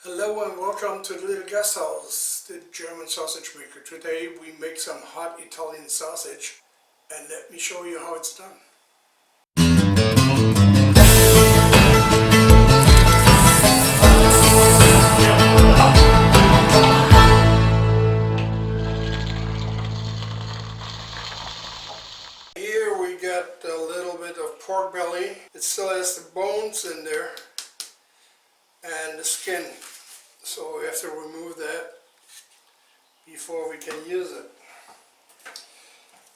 Hello and welcome to the LittleGasthaus, the German sausage maker. Today we make some hot Italian sausage and let me show you how it's done. Here we got a little bit of pork belly. It still has the bones in there and the skin, so we have to remove that before we can use it.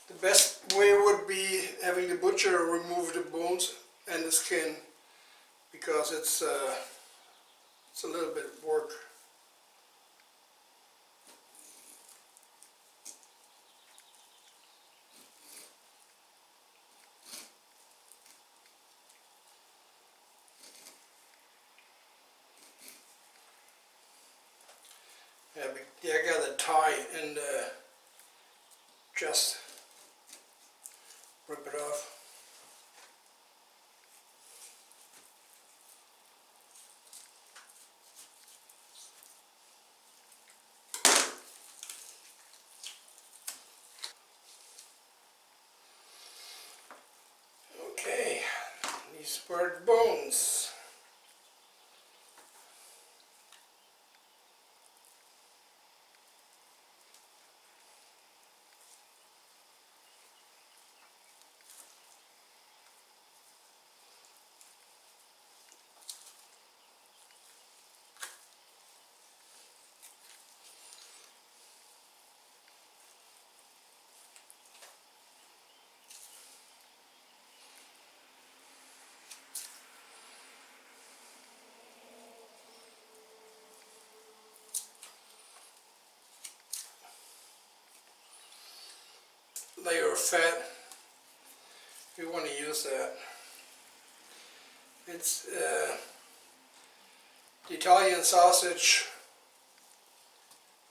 The best way would be having the butcher remove the bones and the skin, because it's a little bit of work. Yeah, I got a tie and just rip it off. Okay, these were the bones. Layer of fat, we want to use that. It's the Italian sausage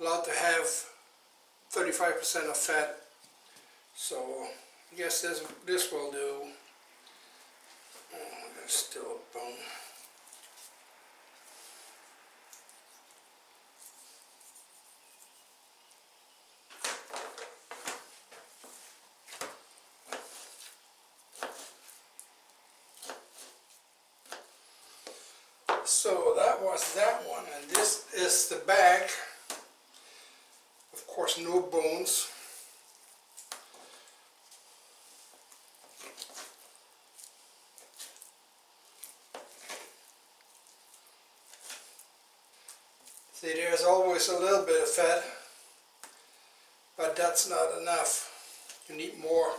allowed to have 35% of fat, so I guess this will do. Oh, there's still a bone. So that was that one, and this is the back. Of course, no bones. See, there's always a little bit of fat, but that's not enough. You need more.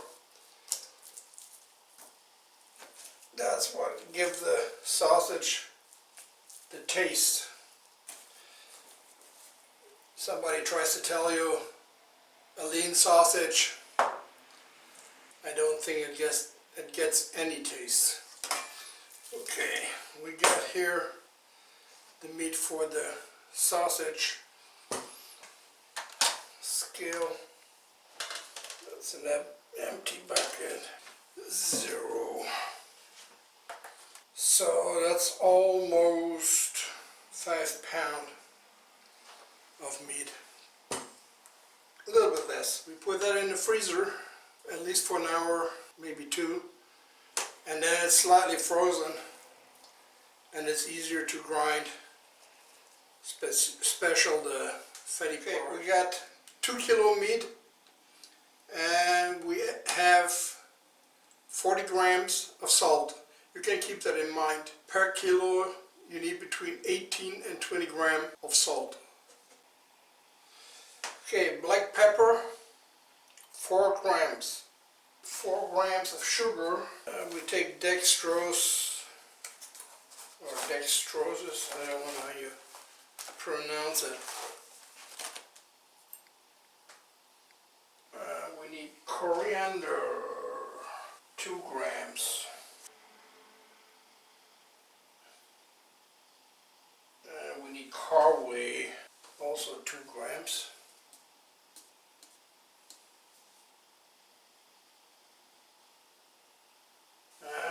That's what gives the sausage the taste. Somebody tries to tell you a lean sausage, I don't think it gets any taste. Okay, we got here the meat for the sausage. Scale, that's an empty bucket. 0. So that's almost 5 pounds of meat. A little bit less. We put that in the freezer at least for an hour, maybe 2, and then it's slightly frozen and it's easier to grind, special the fatty part. We got 2 kilo meat and we have 40 grams of salt. You can keep that in mind. Per kilo you need between 18 and 20 grams of salt. Okay, black pepper, 4 grams. 4 grams of sugar. We take dextrose, or dextroses, I don't know how you pronounce it. We need coriander, 2 grams. We need caraway, also 2 grams.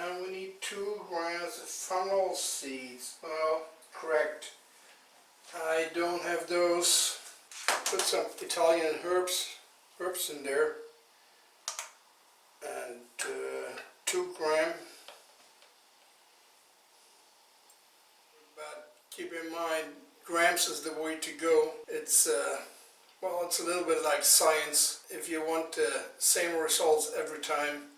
And we need 2 grams of fennel seeds. Well, correct. don't have those, put some Italian herbs in there, and 2 grams. But keep in mind, grams is the way to go. It's well, it's a little bit like science. If you want the same results every time,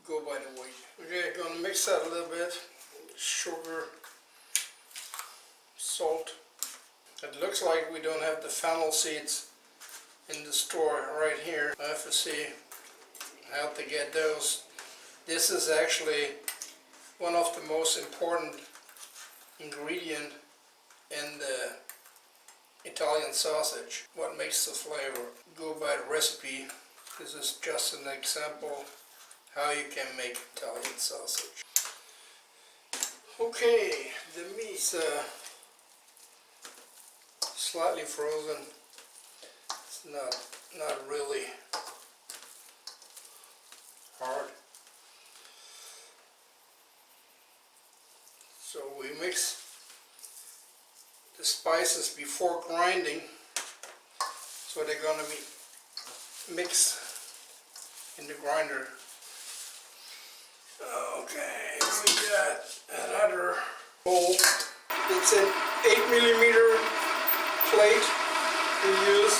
go by the weight. Okay, gonna mix that a little bit. Sugar, salt. It looks like we don't have the fennel seeds in the store right here. I have to see how to get those. This is actually one of the most important ingredient in the Italian sausage. What makes the flavor? Go by the recipe. This is just an example how you can make Italian sausage. Okay, the meat's slightly frozen. It's not really hard. So we mix the spices before grinding, so they're gonna be mixed in the grinder. Okay, we got another bowl. It's an 8mm plate we use,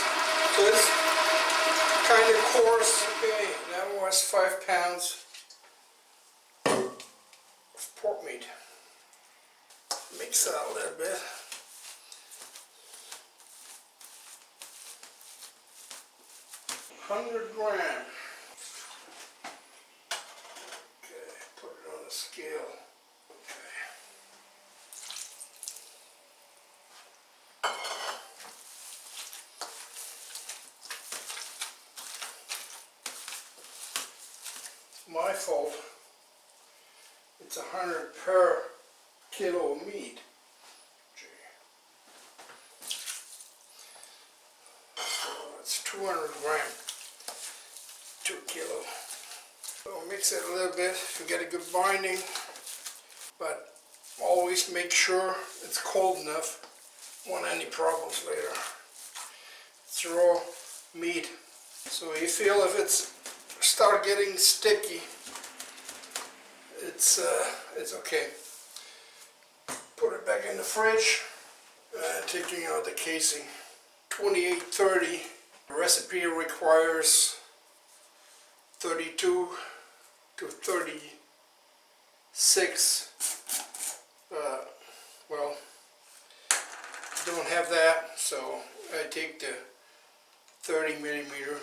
so it's kind of coarse. Okay, that was 5 pounds of pork meat. Mix that a little bit. $100 grams. Okay, put it on the scale. Okay. My fault. It's 100 per kilo of meat. So it's 200 grams. 2 kilo. So mix it a little bit to get a good binding, but always make sure it's cold enough. Won't any problems later. It's raw meat, so you feel if it's start getting sticky, it's okay. Put it back in the fridge. Taking out the casing. 2830. The recipe requires 32 to 36. Well, don't have that, so I take the 30mm.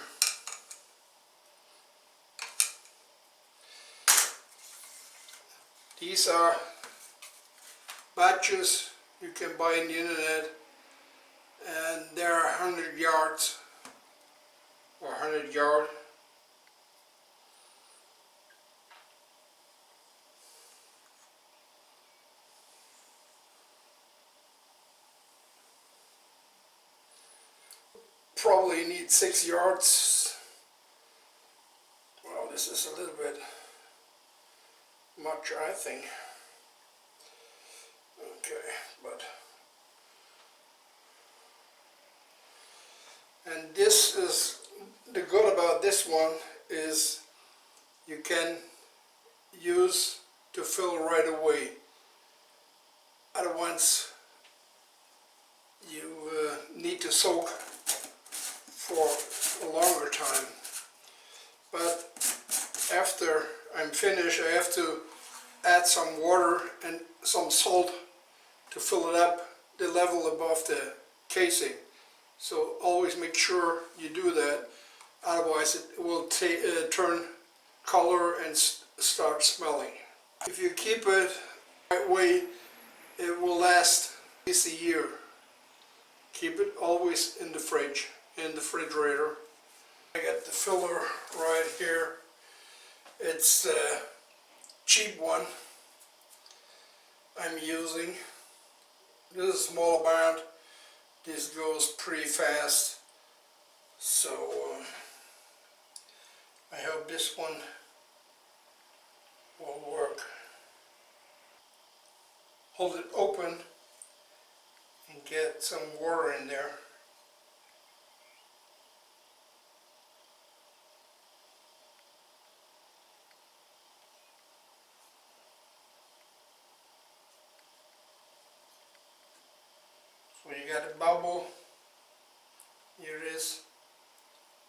These are batches you can buy on the internet, and they're 100 yards or 100 yard. Probably need 6 yards. Well, this is a little bit much, I think. Okay, but and this is the good about this one is you can use to fill right away. Otherwise, you need to soak for a longer time. But after I'm finished, I have to add some water and some salt to fill it up the level above the casing. So always make sure you do that, otherwise it will turn color and start smelling. If you keep it the right way, it will last at least a year. Keep it always in the fridge, in the refrigerator. I got the filler right here. It's the cheap one I'm using. This is a small amount. This goes pretty fast. So I hope this one will work. Hold it open and get some water in there. So you got a bubble, here it is,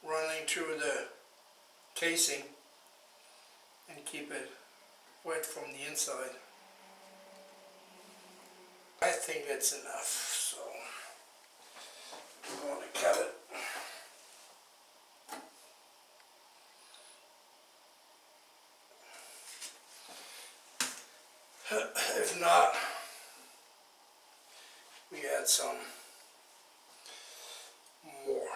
running through the casing, and keep it wet from the inside. I think it's enough, so I'm going to cut it. If not, we add some more.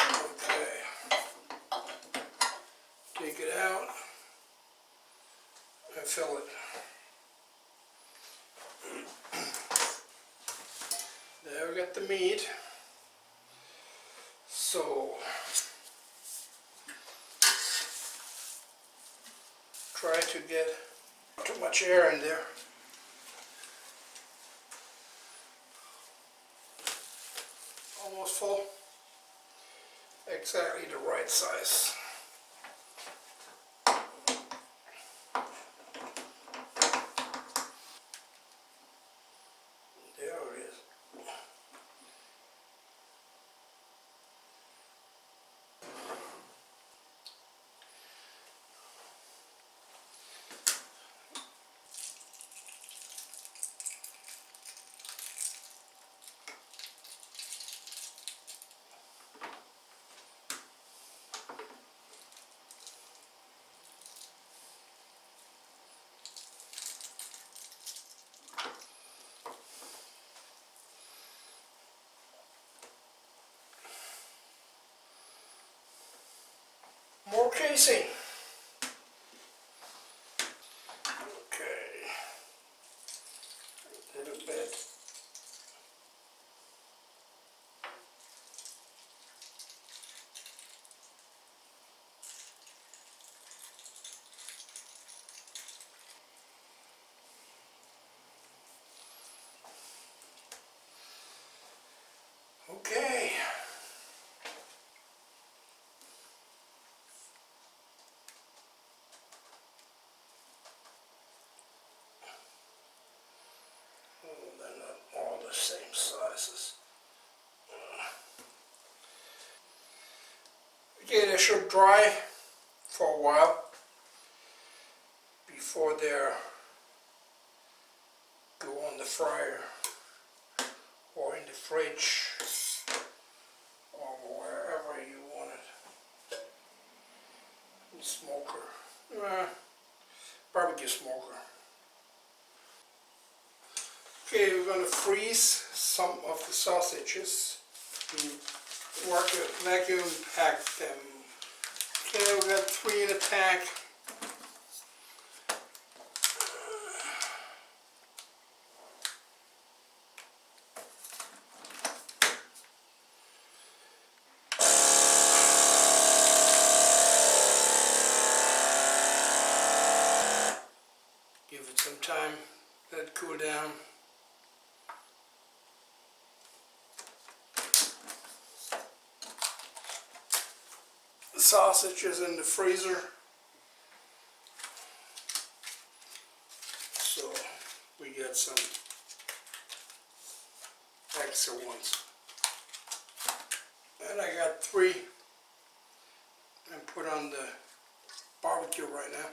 Okay, take it out and fill it. There we got the meat. So try to get too much air in there. Almost full. Exactly the right size. There it is. More casing. Okay. A little bit. Okay. Oh, they're not all the same sizes. Okay, they should dry for a while before they're go on the fryer or in the fridge or wherever you want it. The smoker. Barbecue smoker. Okay, we're going to freeze some of the sausages. We vacuum pack them. Okay, we got 3 in a pack. Give it some time, let it cool down. The sausage is in the freezer, so we get some extra ones. And I got 3 and put on the barbecue right now.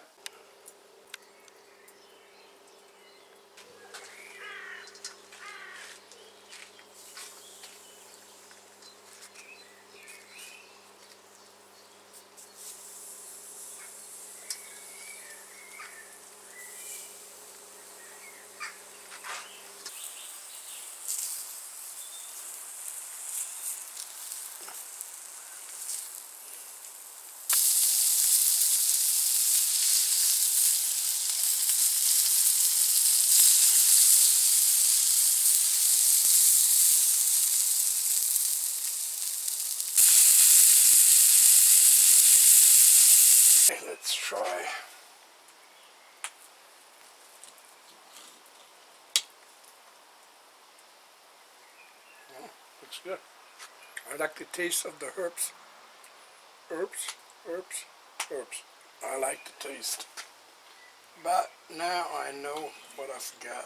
Let's try. Looks good. I like the taste of the herbs. Herbs. I like the taste. But now I know what I forgot.